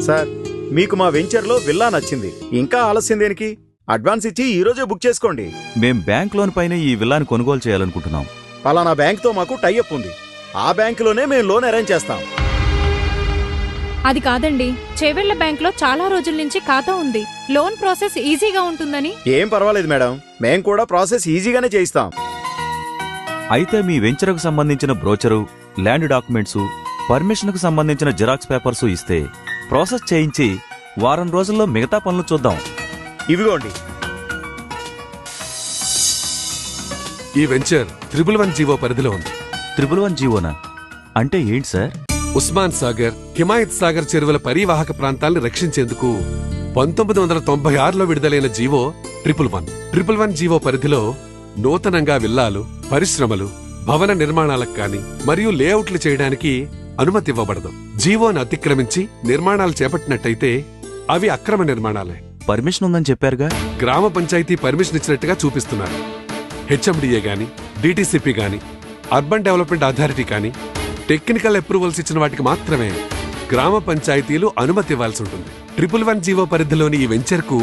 Sir, మీకు మా వెంచర్లో విల్లా నచ్చింది, ఇంకా ఆలస్యం దేనికి? అడ్వాన్స్ ఇచ్చి ఈ రోజే బుక్ చేసుకోండి. మేం బ్యాంక్ లోన్ పైన ఈ విల్లాని కొనుగోలు చేయాలనుకుంటున్నాం. పలానా బ్యాంక్తో మాకు టైఅప్ ఉంది. ఆ బ్యాంకులోనే మేము లోన్ అరేంజ్ చేస్తాం. అది కాదండి, చేవెళ్ల బ్యాంక్లో చాలా రోజుల నుంచి ఖాతా ఉంది. లోన్ ప్రాసెస్ ఈజీగా ఉంటుందని. ఏం పర్వాలేదు మేడం, మేం కూడా ప్రాసెస్ ఈజీగానే చేయిస్తాం. అయితే మీ వెంచర్కు సంబంధించిన బ్రోచరు, ల్యాండ్ డాక్యుమెంట్సు, పర్మిషన్కు సంబంధించిన జిరాక్స్ పేపర్సు ఇస్తే ప్రాసెస్ చేయించి వారం రోజుల్లో మిగతా పనులు చూద్దాం. ఇవిగోండి. ఈ వెంచర్ 111 జీవో పరిధిలో ఉంది. 111 జీవోనా అంటే ఏంటి సార్? ఉస్మాన్ సాగర్, హిమాయత్ సాగర్ చెరువుల పరీవాహక ప్రాంతాల్ని రక్షించేందుకు 1996లో విడుదలైన జీవో 111. 111 జీవో పరిధిలో నూతనంగా విల్లాలు, పరిశ్రమలు, భవన నిర్మాణాలకు కాని మరియు లేఅవుట్లు చేయడానికి అనుమతి ఇవ్వబడదు. జీవోను అతిక్రమించి నిర్మాణాలు చేపట్టినట్టయితే అవి అక్రమ నిర్మాణాలే. పర్మిషన్ ఉందని చెప్పారుగా. గ్రామ పంచాయతీ పర్మిషన్ ఇచ్చినట్టుగా చూపిస్తున్నారు. హెచ్ఎండిఏ గాని, డిటిసిపి గాని, అర్బన్ డెవలప్మెంట్ అథారిటీ కాని టెక్నికల్ అప్రూవల్స్ ఇచ్చిన వాటికి మాత్రమే గ్రామ పంచాయతీలు అనుమతి ఇవ్వాల్సి ఉంటుంది. 111 జీవో పరిధిలోని ఈ వెంచర్కు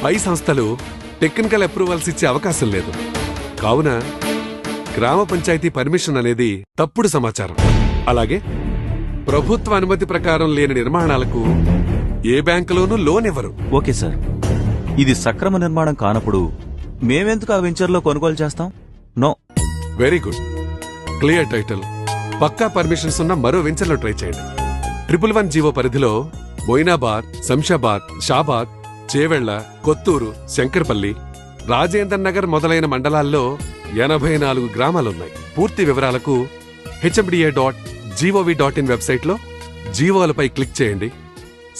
పై సంస్థలు టెక్నికల్ అప్రూవల్స్ ఇచ్చే అవకాశం లేదు. కావున గ్రామ పంచాయతీ పర్మిషన్ అనేది తప్పుడు సమాచారం. అలాగే ప్రభుత్వ అనుమతి ప్రకారం లేని నిర్మాణాలకు ఏ బ్యాంకులోనూ లోన్ ఇవ్వరు. ఓకే సార్, ఇది సక్రమ నిర్మాణం కానప్పుడు మేమెందుకు ఆ వెంచర్లో కొనుగోలు చేస్తాం? No. Very good. Clear title, పక్కా పర్మిషన్స్ ఉన్న మరో వెంచర్లో ట్రై చేయండి. 111 జీవో పరిధిలో మొయినాబాద్, శంషాబాద్, షాబాద్, చేవెళ్ల, కొత్తూరు, శంకర్పల్లి, రాజేందర్ నగర్ మొదలైన మండలాల్లో 84 గ్రామాలున్నాయి. పూర్తి వివరాలకు hmda.gov.in వెబ్సైట్లో జీవోలపై క్లిక్ చేయండి.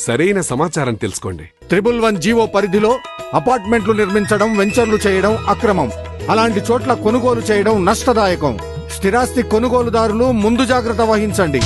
సరైన సమాచారం తెలుసుకోండి. 111 జీవో పరిధిలో అపార్ట్మెంట్లు నిర్మించడం, వెంచర్లు చేయడం అక్రమం. అలాంటి చోట్ల కొనుగోలు చేయడం నష్టదాయకం. స్థిరాస్తి కొనుగోలుదారులు ముందు జాగ్రత్త వహించండి.